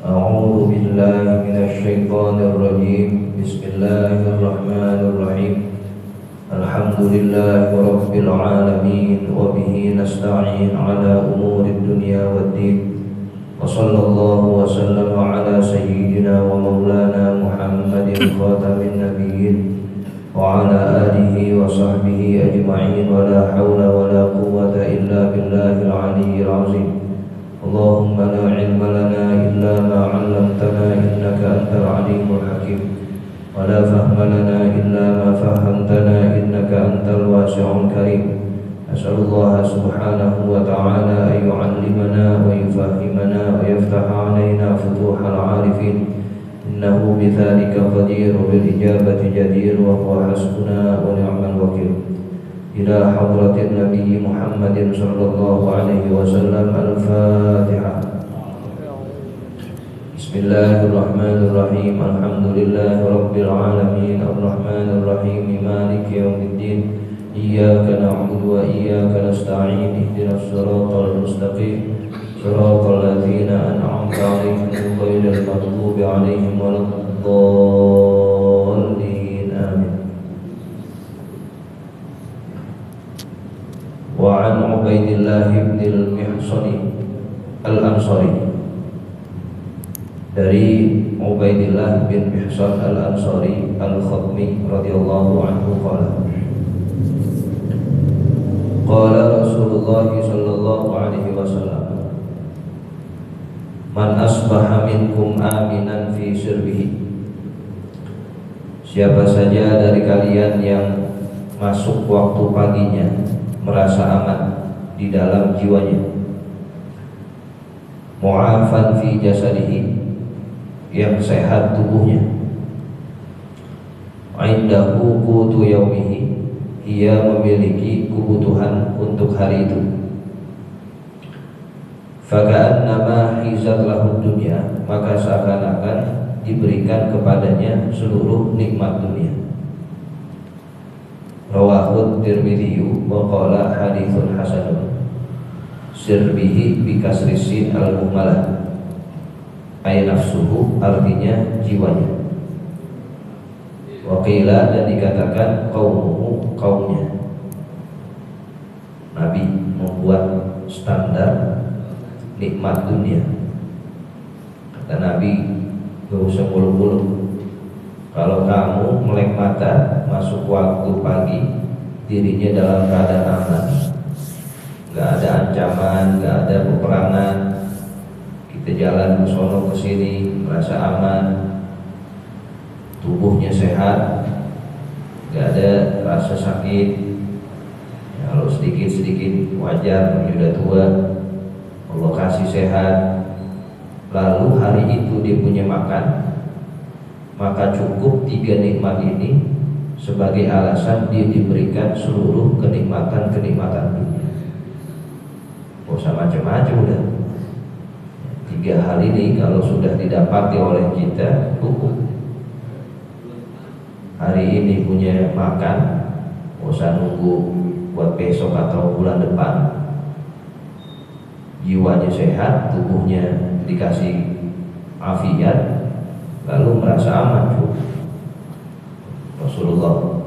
أعوذ بالله من الشيطان الرجيم. بسم الله الرحمن الرحيم. الحمد لله رب العالمين، وبه نستعين على أمور الدنيا والدين، وصلى الله وسلم على سيدنا ومولانا محمد خاتم النبيين وعلى آله وصحبه أجمعين، ولا حول ولا قوة إلا بالله العلي العظيم. اللهم لا علم لنا إلا ما علمتنا إنك أنت العليم الحكيم، ولا فهم لنا إلا ما فهمتنا إنك أنت الواسع الكريم. أسأل الله سبحانه وتعالى أن يعلمنا ويفهمنا ويفتح علينا فتوح العارفين، إنه بذلك قدير بالإجابة جدير، وهو حسبنا ونعم الوكيل. إلى حضرة النبي محمد صلى الله عليه وسلم. الفاتحة. بسم الله الرحمن الرحيم. الحمد لله رب العالمين، الرحمن الرحيم، مالك يوم الدين، إياك نعبد وإياك نستعين، اهدنا الصراط المستقيم، صراط الذين أنعمت عليهم غير المغضوب عليهم ولا الضالين، آمين. وعن عبيد الله بن المحصن الأنصاري, dari Ubaidillah bin Mihsan al-Ansari al-Khatmi radhiyallahu anhu qala Rasulullah sallallahu alaihi wasallam, man asbaha minkum aminan fi sirbihi, siapa saja dari kalian yang masuk waktu paginya merasa aman di dalam jiwanya, mu'afan fi jasadihi, yang sehat tubuhnya, indahu qutu yaumihi, ia memiliki kebutuhan untuk hari itu, faka'annama hizat lahu dunya, maka seakan-akan diberikan kepadanya seluruh nikmat dunia. Rawahu Tirmidzi wa qala haditsun hasanun. Sirbihi bi kasri sin al-muhmalah, ay nafsuhu, artinya jiwanya. Wa qila, dan dikatakan qaumuhu, kaumnya. Nabi membuat standar nikmat dunia. Kata Nabi, gak usah mulu-mulu. Kalau kamu melek mata masuk waktu pagi, dirinya dalam keadaan aman, gak ada ancaman, gak ada peperangan, kita jalan ke sono ke sini merasa aman, tubuhnya sehat, gak ada rasa sakit. Kalau sedikit-sedikit wajar, sudah tua, Allah kasih sehat. Lalu hari itu dia punya makan, maka cukup 3 nikmat ini sebagai alasan dia diberikan seluruh kenikmatan-kenikmatan dunia. Gak usah macam-macam udah. 3 hal ini kalau sudah didapati oleh kita, cukup. Hari ini punya makan, gak usah nunggu buat besok atau bulan depan. Jiwanya sehat, tubuhnya dikasih afiat, lalu merasa aman. Rasulullah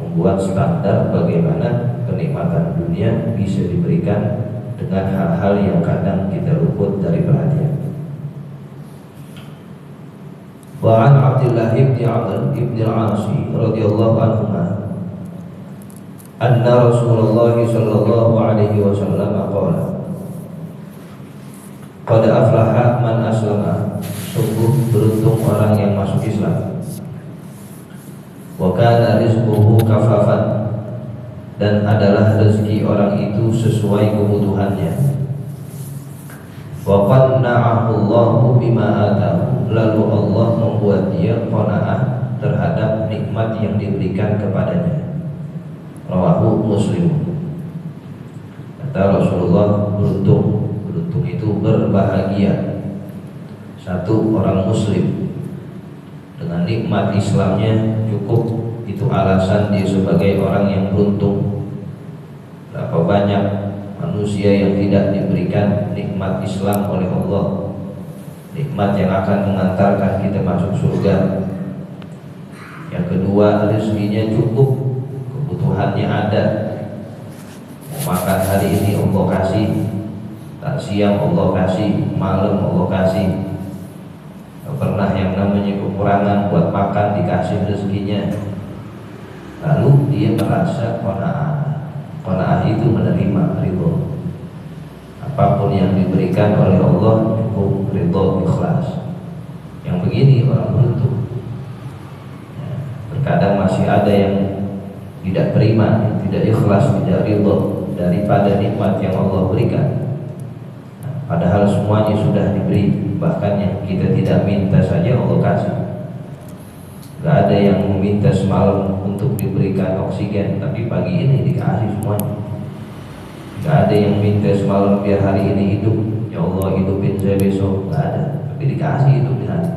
membuat standar bagaimana kenikmatan dunia bisa diberikan dengan hal-hal yang kadang kita luput dari perhatian. Wa an Abdullah bin Amr bin al-As radhiyallahu anhu anna Rasulullah sallallahu alaihi wasallam qala, qad aflaha man aslama, sungguh beruntung orang yang masuk Islam. Wa kana rizquhu kafafan, dan adalah rezeki orang itu sesuai kebutuhannya. Wa qanna'ahu Allahu bima atahu, lalu Allah membuat dia qanaah terhadap nikmat yang diberikan kepadanya. Rawahu Muslim. Kata Rasulullah, beruntung itu berbahagia satu orang muslim dengan nikmat Islamnya, cukup itu alasan dia sebagai orang yang beruntung. Berapa banyak manusia yang tidak diberikan nikmat Islam oleh Allah, nikmat yang akan mengantarkan kita masuk surga. Yang kedua, rezekinya cukup, kebutuhannya ada. Mau makan hari ini Allah kasih, tak siang Allah kasih, malam Allah kasih. Tak pernah yang namanya kekurangan buat makan dikasih rezekinya. Lalu dia merasa qanaah. Qanaah itu menerima, ridho. Apapun yang diberikan oleh Allah cukup, ridho, ikhlas. Yang begini orang beruntung. Terkadang masih ada yang tidak terima, tidak ikhlas, tidak ridho daripada nikmat yang Allah berikan. Padahal semuanya sudah diberi, bahkan yang kita tidak minta saja Allah kasih. Gak ada yang meminta semalam untuk diberikan oksigen, tapi pagi ini dikasih semuanya. Gak ada yang minta semalam biar hari ini hidup, ya Allah hidupin saya besok. Gak ada, tapi dikasih hidup di hari.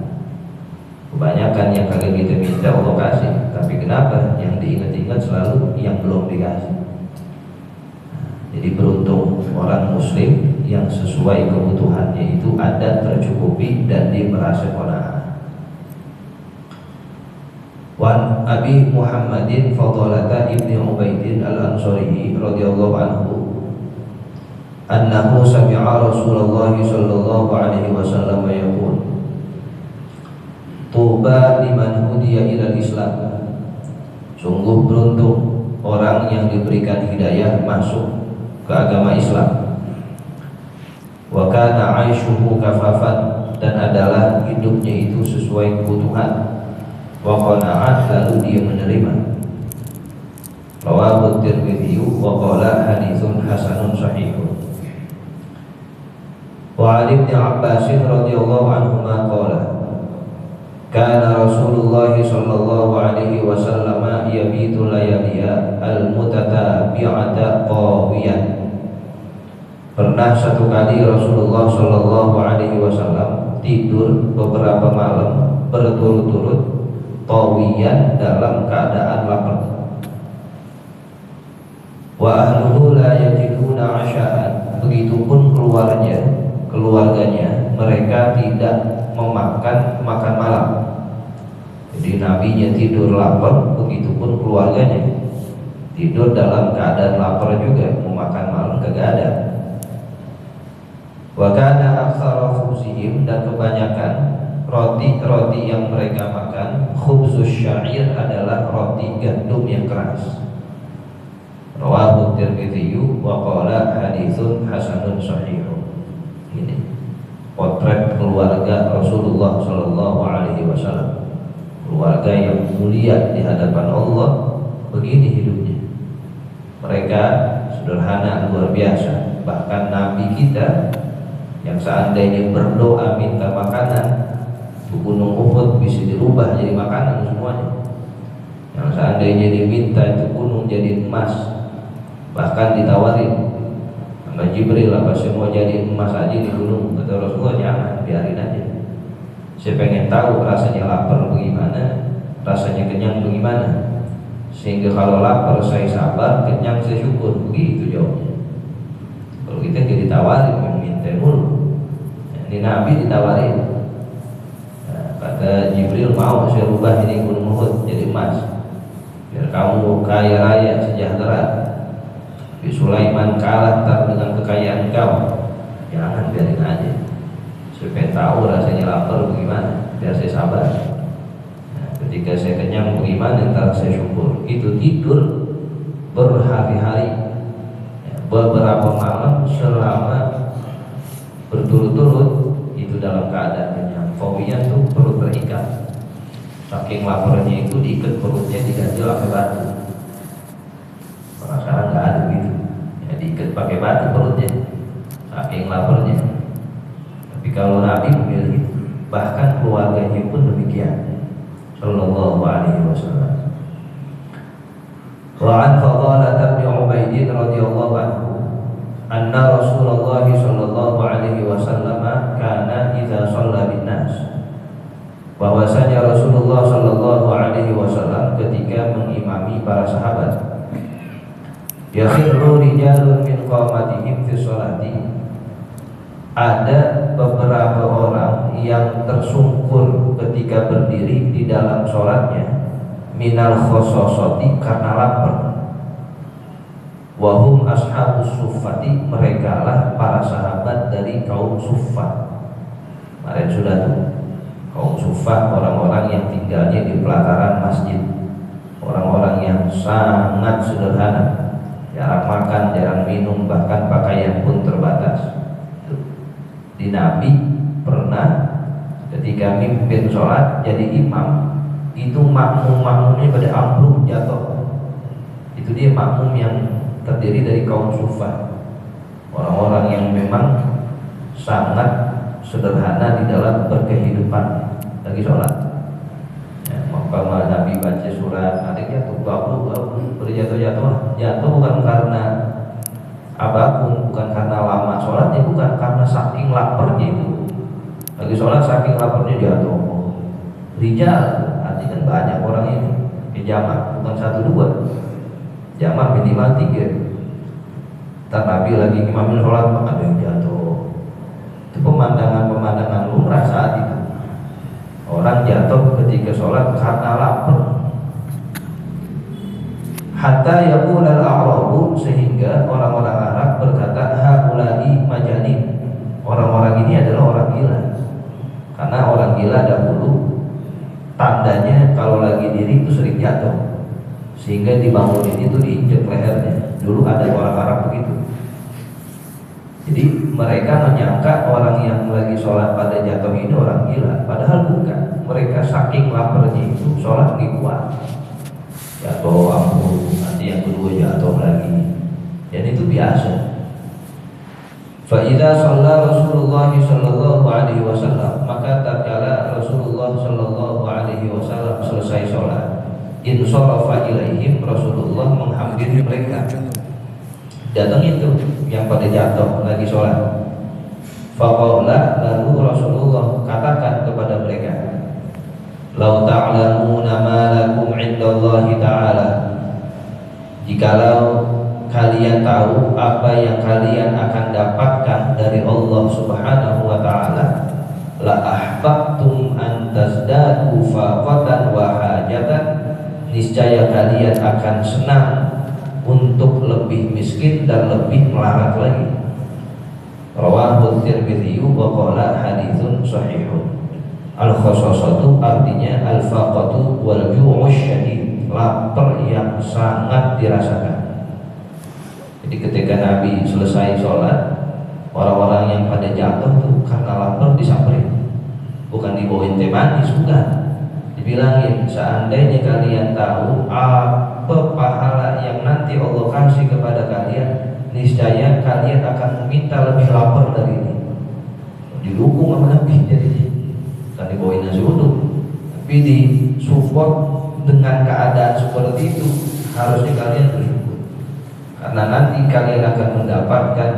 Kebanyakan yang kagak kita minta Allah kasih, tapi kenapa yang diingat-ingat selalu yang belum dikasih. Jadi beruntung orang muslim yang sesuai kebutuhannya itu ada, tercukupi, dan dia merasa qanaah. Wan Abi Muhammadin Fadlalata ibni Ubaidin al-Ansari radhiyallahu anhu annahu sami'a Rasulullah sallallahu alaihi wasallam yaqul tuba liman hudiya ilal Islam. Sungguh beruntung orang yang diberikan hidayah masuk ke agama Islam. Wa kana 'aishuhu kafafan, dan adalah hidupnya itu sesuai kebutuhan. Wa qana'at, lalu dia menerima. Rawahu Tirmidzi wa qala haditsun hasanun sahihun. Wa 'an Ibnu Abbas radhiyallahu anhuma qala kana Rasulullah sallallahu alaihi wasallam yabitu layaliya al-mutatabi'ata qawiyan. Pernah satu kali Rasulullah sallallahu alaihi wasallam tidur beberapa malam berturut-turut, qawiyan, dalam keadaan lapar. Wa ahluhu la yajiduna 'asha'an, begitupun keluarganya mereka tidak memakan makan malam. Jadi nabinya tidur lapar, begitupun keluarganya tidur dalam keadaan lapar juga, mau makan malam kagak ada. Wa kana aktsara khubzihim, dan kebanyakan roti yang mereka makan, khubzus sya'ir, adalah roti gandum yang keras. Rawahu Tirmidzi wa qala haditsun hasanun sahihun. Ini potret keluarga Rasulullah sallallahu alaihi wasallam. Keluarga yang mulia di hadapan Allah, begini hidupnya. Mereka sederhana luar biasa. Bahkan Nabi kita yang seandainya berdoa minta makanan, gunung Uhud bisa dirubah jadi makanan semuanya. Yang seandainya diminta itu gunung jadi emas, bahkan ditawarin sama Jibril, apa semua jadi emas aja di gunung. Kata Rasulullah, jangan, biarin aja. Saya pengen tahu rasanya lapar bagaimana, rasanya kenyang bagaimana, sehingga kalau lapar saya sabar, kenyang saya syukur. Begitu jawabnya. Kalau kita jadi tawarin, minta mulu. Ini Nabi ditawarin. Kata Jibril, mau saya rubah ini gunung Uhud jadi emas, biar kamu kaya raya sejahtera. Nabi Sulaiman kalah ntar dengan kekayaan kau. Jangan, biarin aja. Saya pengen tahu rasanya lapar bagaimana, biar saya sabar. Nah, ketika saya kenyang bagaimana, ntar saya syukur. Itu tidur berhari-hari, beberapa malam selama berturut-turut, itu dalam keadaan kenyang. Qawiyan tuh perut terikat. Saking laparnya itu diikat perutnya, diganjel pakai batu. Orang sekarang nggak ada gitu, ya, diikat pakai batu perutnya, saking laparnya. Tapi kalau Nabi memilih itu, bahkan keluarganya pun demikian. Sallallahu alaihi wasallam. Wa an Fadlalah bin Ubaidin radhiyallahu anhu anna Rasulullah sallallahu alaihi wasallam kana idza shalla bin nas, bahwasanya Rasulullah sallallahu alaihi wasallam ketika mengimami para sahabat, yakhirru rijalun min qamatihim fi sholati, ada beberapa orang yang tersungkur ketika berdiri di dalam sholatnya minal khososoti karena lapar. Wahum ashabus suffati, mereka lah para sahabat dari kaum suffah. Kemarin sudah tuh, kaum suffah orang-orang yang tinggalnya di pelataran masjid, orang-orang yang sangat sederhana, jarang makan, jarang minum, bahkan pakaian pun terbatas. Di Nabi pernah ketika mimpin sholat jadi imam, itu makmum-makmumnya pada ambruk jatuh. Itu dia makmum yang terdiri dari kaum suffah, orang-orang yang memang sangat sederhana di dalam berkehidupan lagi sholat. Maka Nabi baca surat, adiknya tuh berjatuh-jatuh, jatuh bukan karena apapun, bukan karena lama sholatnya, bukan karena saking laparnya itu. Lagi sholat saking laparnya jatuh. Rijal, artinya kan banyak orang ini di jamaah, bukan 1-2. Jamaah minimal 3. Ntar Nabi lagi imamin sholat maka ada yang jatuh. Itu pemandangan-pemandangan lumrah saat itu. Orang jatuh ketika sholat karena lapar. Hatta yaqulal a'rabu, sehingga orang-orang Arab berkata haula'i majanin, orang-orang ini adalah orang gila. Karena orang gila dahulu tandanya kalau lagi diri itu sering jatuh, sehingga dibangunin itu diinjek lehernya. Dulu ada orang Arab begitu. Jadi mereka menyangka orang yang lagi sholat pada jatuh ini orang gila, padahal bukan. Mereka saking laparnya itu sholat nggak kuat, jatuh ampuh, nanti yang kedua jatuh lagi, dan itu biasa. Fa'idha shalla Rasulullah sallallahu alaihi wasallam, maka tatkala Rasulullah sallallahu alaihi wasallam selesai sholat, insarafa ilaihim, Rasulullah menghampiri mereka. Datang itu yang pada jatuh lagi sholat. Faqala, lalu Rasulullah katakan kepada mereka, lau ta'lamuna ma lakum 'indallahi ta'ala, jikalau kalian tahu apa yang kalian akan dapatkan dari Allah Subhanahu wa ta'ala, la ahbabtum an tazdadu faqatan wa hajatan, niscaya kalian akan senang untuk lebih miskin dan lebih melarat lagi. Rawahu Tirmidzi wa qala haditsun sahihun. Al-khososatu artinya al-faqatu wal ju'u syadid, lapar yang sangat dirasakan. Jadi ketika Nabi selesai sholat, orang-orang yang pada jatuh tuh karena lapar disamperin, bukan dibawain teh manis, bukan. Dibilangin, seandainya kalian tahu apa pahala yang nanti Allah kasih kepada kalian, niscaya kalian akan meminta lebih lapar dari ini. Didukung sama Nabi jadinya, kan dibawain nasi uduk, tapi disupport dengan keadaan seperti itu. Harusnya kalian bersyukur, karena nanti kalian akan mendapatkan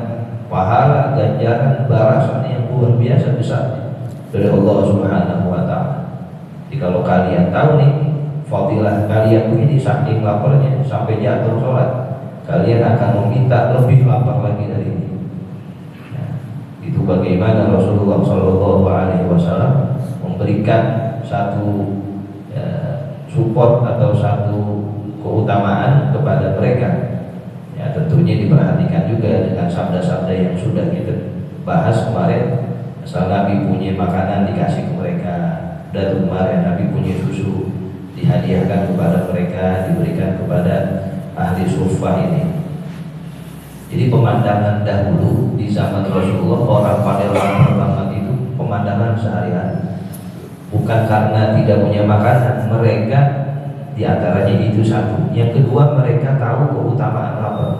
pahala, ganjaran, balasan yang luar biasa besar dari Allah Subhanahu wa ta'ala. Jadi kalau kalian tahu nih fadilah kalian begini, saking laparnya sampai jatuh sholat, kalian akan meminta lebih lapar lagi dari ini. Nah, itu bagaimana Rasulullah SAW memberikan satu support atau satu keutamaan kepada mereka. Ya, tentunya diperhatikan juga dengan sabda-sabda yang sudah kita bahas kemarin. Asal Nabi punya makanan dikasih ke mereka, dan kemarin Nabi punya susu dihadiahkan kepada mereka, diberikan kepada ahli suffah ini. Jadi pemandangan dahulu di zaman Rasulullah, orang pada lapar banget itu pemandangan sehari-hari. Bukan karena tidak punya makanan, mereka diantaranya itu satu. Yang kedua, mereka tahu keutamaan lapar.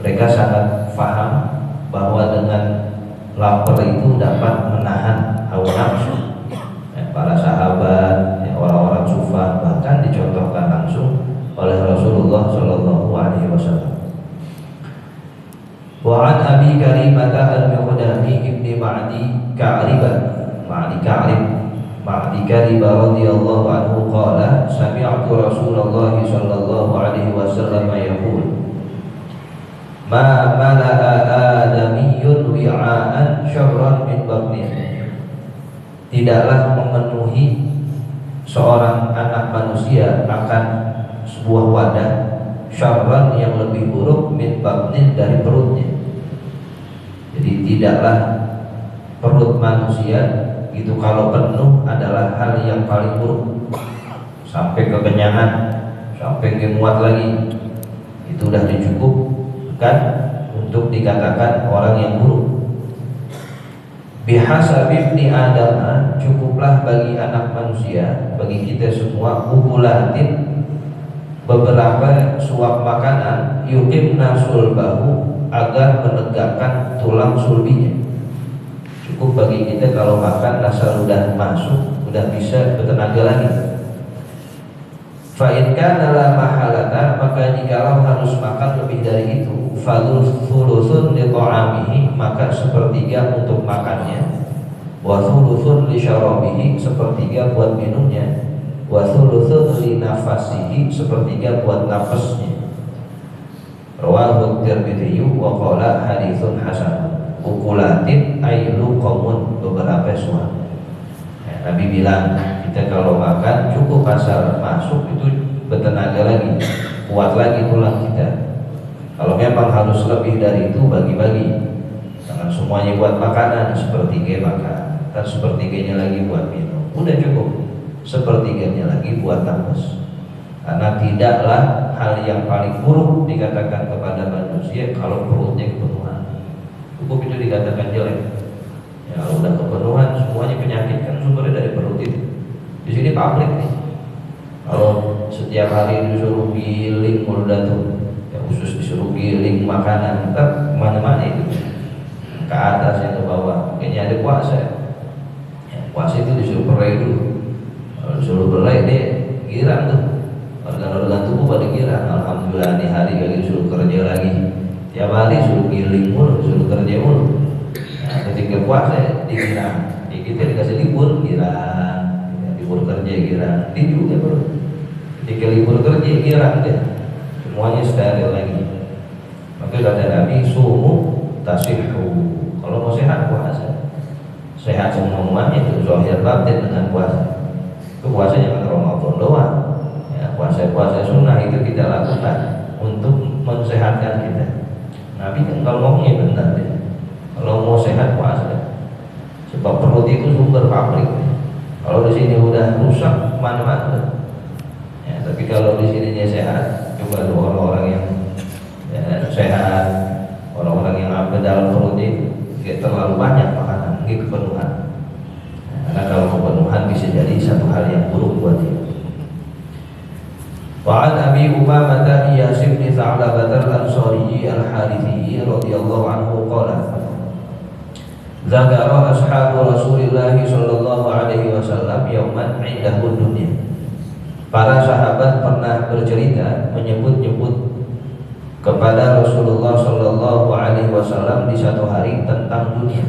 Mereka sangat paham bahwa dengan lapar itu dapat menahan hawa nafsu. Para sahabat, orang-orang suffah bahkan dicontohkan langsung oleh Rasulullah Shallallahu Alaihi Wasallam. Wa an Abi Karimah al-Muqdami ibni Ma'di Ka'rib radhiyallahu anhu qala sami'tu Rasulullah Shallallahu Alaihi Wasallam yaqul ma mala'a adamiyyun wi'a'an syarran min batnihi tidaklah memenuhi seorang anak manusia akan sebuah wadah syarran yang lebih buruk min batnin dari perutnya. Jadi tidaklah perut manusia itu kalau penuh adalah hal yang paling buruk, sampai kekenyangan, sampai ngemuat lagi, itu udah dicukupkan untuk dikatakan orang yang buruk. Bihasab ibni Adam, cukuplah bagi anak manusia, bagi kita semua, ukulatin, beberapa suap makanan, yuqimna sulbahu, agar menegakkan tulang sulbinya. Cukup bagi kita kalau makan rasa udah masuk, udah bisa bertenaga lagi. Fa in kana la mahalata, maka jikalau harus makan lebih dari itu, fadul thuluthun li ta'amihi, maka sepertiga untuk makannya, wa thuluthun li syarabihi, sepertiga buat minumnya, wa thuluthun li nafasihi, sepertiga buat nafasnya. Rawahu Tirmidzi wa qala haditsun hasan. Ukulatin ay luqamun, beberapa suap. Nabi bilang kita kalau makan cukup asal masuk itu bertenaga lagi, kuat lagi tulang kita. Kalau memang harus lebih dari itu, bagi-bagi. Jangan semuanya buat makanan, sepertiga makan, dan sepertiganya lagi buat minum. Udah cukup. Sepertiganya lagi buat nafas. Karena tidaklah hal yang paling buruk dikatakan kepada manusia kalau perutnya kepenuhan. Cukup itu dikatakan jelek. Ya, kalau udah kepenuhan, semuanya penyakit kan sumbernya dari perut itu. Di sini pabrik nih. Kalau setiap hari disuruh giling mulut tuh, ya khusus disuruh giling makanan, tetap kemana-mana itu, ke atas yang ke bawah. Kayaknya ada puasa. Ya, puasa itu disuruh berai dulu. Kalau disuruh berai dia girang tuh. Organ-organ tubuh pada girang. Alhamdulillah nih hari kali disuruh kerja lagi. Tiap hari suruh giling mulu, suruh kerja mulu. Nah, ketika puasa digirang, kita dikasih libur girang, libur kerja girang, itu juga bro. Ketika libur kerja girang deh, semuanya steril lagi. Maka kata Nabi, sumu tasihhu. Kalau mau sehat puasa, sehat semuanya itu zahir batin dengan puasa. Itu puasa jangan Ramadan doang. Ya, puasa-puasa sunnah itu kita lakukan untuk mensehatkan kita. Nabi kan kalau ngomongnya benar deh. Kalau mau sehat puasa, sebab perut itu sumber pabrik. Kalau di sini udah rusak mana-mana. Ya, tapi kalau di sininya sehat, coba orang-orang yang ya, sehat, orang-orang yang ada dalam perut itu tidak terlalu banyak makanan, ini kepenuhan. Ya, karena kalau kepenuhan bisa jadi satu hal yang buruk buat dia. Wa an Abi Umamah Iyas bin Tha'labah al-Ansari al-Harithi radhiyallahu anhu qala Zakara ashabu Rasulillah sallallahu alaihi wasallam yauman 'indahu dunya. Para sahabat pernah bercerita menyebut-nyebut kepada Rasulullah sallallahu alaihi wasallam di satu hari tentang dunia.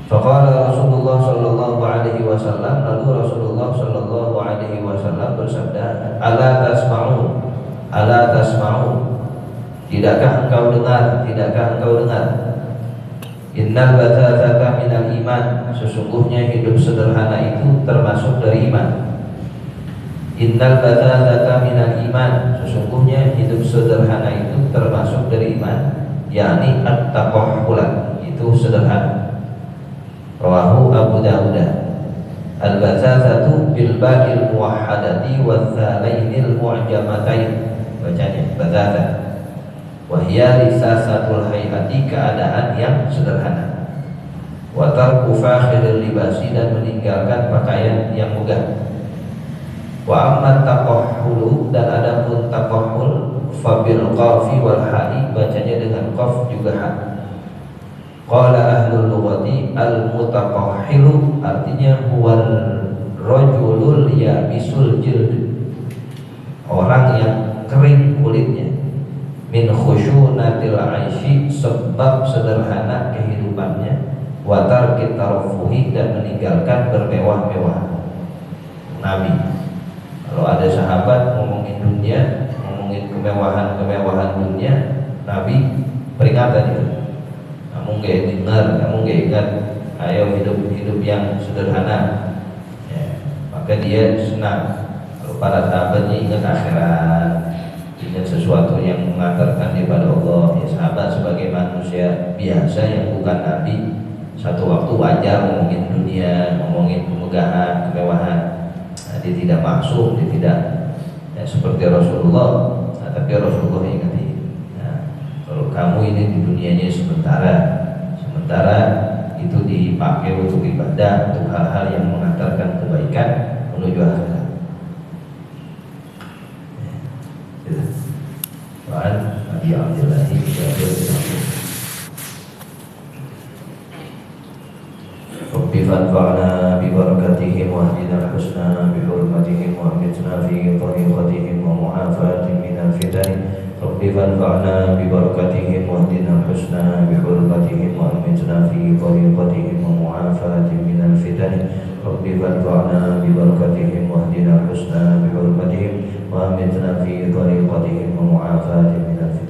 Faqala Rasulullah sallallahu alaihi wasallam, lalu Rasulullah sallallahu alaihi wasallam bersabda, "Ala tasma'un? Ala tasma'un? Tidakkah engkau dengar? Tidakkah engkau dengar? Innal badzata minal iman, sesungguhnya hidup sederhana itu termasuk dari iman. Innal badzata minal iman, sesungguhnya hidup sederhana itu termasuk dari iman, yakni at-taqahhulan, itu sederhana." Rawahu Abu Dawud. Al-badzatu bil ba'il muwahhadati wa dzalainil mu'jamatain, bacanya badzata. Wa hiya lisasatul hayati, keadaan yang sederhana. Wa tarku fakhiril libasi, dan meninggalkan pakaian yang megah. Wa amma taqahhulu, dan adapun taqahhul fa bil qafi wal ha'i, bacanya dengan qaf juga ha. Qala ahlul lughati al-mutaqahhiru, artinya huwal rajulul yabisul jild, orang yang kering kulitnya, min khusyunatil aishi, sebab sederhana kehidupannya, wa tarkit tarafuhi, dan meninggalkan bermewah-mewah. Nabi, kalau ada sahabat ngomongin dunia, ngomongin kemewahan-kemewahan dunia, Nabi peringatan itu. Kamu gak dengar, kamu gak ingat ayo hidup yang sederhana, ya, maka dia senang. Kalau para sahabat ingat akhirat, ingat sesuatu yang mengantarkan kepada Allah. Ya, sahabat sebagai manusia biasa yang bukan nabi, satu waktu wajar ngomongin dunia, ngomongin kemegahan, kemewahan. Nah, dia tidak maksum, dia tidak ya, seperti Rasulullah. Nah, tapi Rasulullah ingati, nah, kalau kamu ini di dunianya sementara itu dipakai untuk ibadah, untuk hal-hal yang mengantarkan kebaikan menuju akhirat. Wa'an Nabi Abdillahi Rabbi fanfa'na bi barakatihim wa ahdina al-husna bi hurmatihim wa amitna fi tariqatihim wa mu'afatihim minal fitani. Rabbi fanfa'na bi barakatihim wa ahdina al-husna bi hurmatihim wa amitna fi tariqatihim wa mu'afatihim minal fitani. Rabbi fanfa'na bi barakatihim wa ahdina al-husna bi hurmatihim wa amitna fi tariqatihim wa mu'afatihim minal fitani.